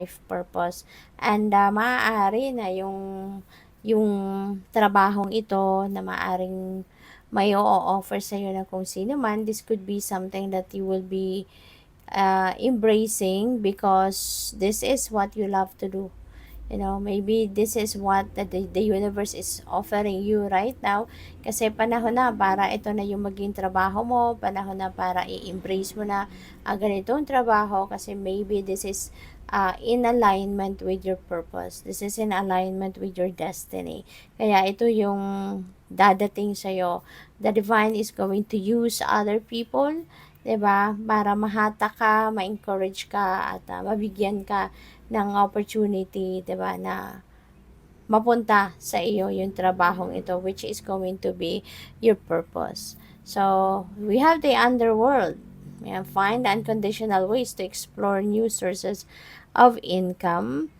life purpose. And maaari na yung trabahong ito na maaring may o-offer sa'yo na kung sino man, this could be something that you will be embracing because this is what you love to do. Maybe this is what the universe is offering you right now. Kasi panahon na para ito na yung maging trabaho mo. Panahon na para i-embrace mo na ganitong trabaho. Kasi maybe this is in alignment with your purpose. This is in alignment with your destiny. Kaya ito yung dadating sa'yo. The divine is going to use other people, 'di ba? Para mahata ka, ma-encourage ka, at mabigyan ka ng opportunity, 'di ba, na mapunta sa iyo yung trabahong ito, which is going to be your purpose. So, we have the underworld. Find unconditional ways to explore new sources of income.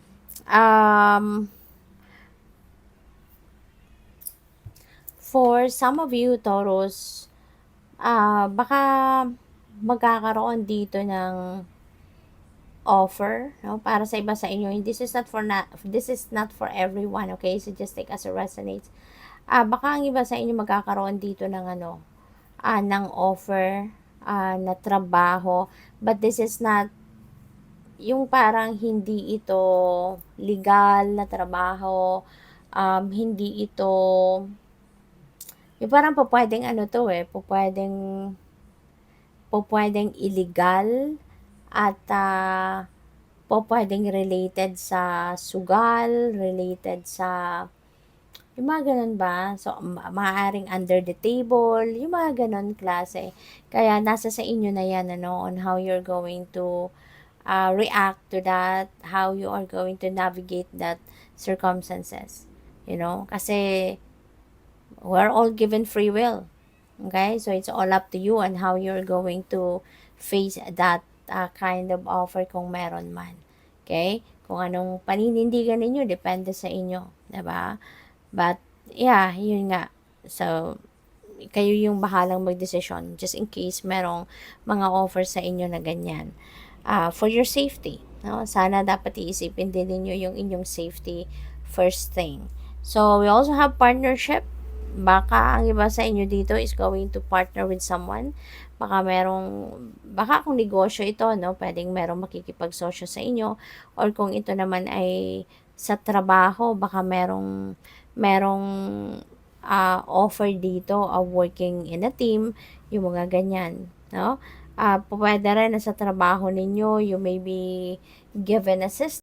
For some of you, Taurus, baka magkakaroon dito ng offer, no, para sa iba sa inyo. This is not for everyone, okay? So just take as it resonates. Baka ang iba sa inyo magkakaroon dito ng ng offer na trabaho, but this is not yung parang hindi ito legal na trabaho, hindi ito yung parang pwedeng pwedeng illegal at pwedeng related sa sugal, related sa yung mga ganun ba? So, maaaring under the table, yung mga ganun klase. Kaya, nasa sa inyo na yan, on how you're going to react to that, how you are going to navigate that circumstances. Kasi, we're all given free will. Okay? So, it's all up to you on how you're going to face that kind of offer kung meron man. Okay? Kung anong paninindigan ninyo, depende sa inyo. Diba? But, yeah, yun nga. So, kayo yung bahalang magdesisyon just in case merong mga offer sa inyo na ganyan. For your safety. No? Sana dapat iisipin din ninyo yung inyong safety first thing. So, we also have partnership. Baka ang iba sa inyo dito is going to partner with someone. Baka kung negosyo ito, no, pwedeng merong makikipagsosyo sa inyo, or kung ito naman ay sa trabaho, baka merong offer dito of working in a team, yung mga ganyan, no? Pwede rin na sa trabaho ninyo, you may be given assistance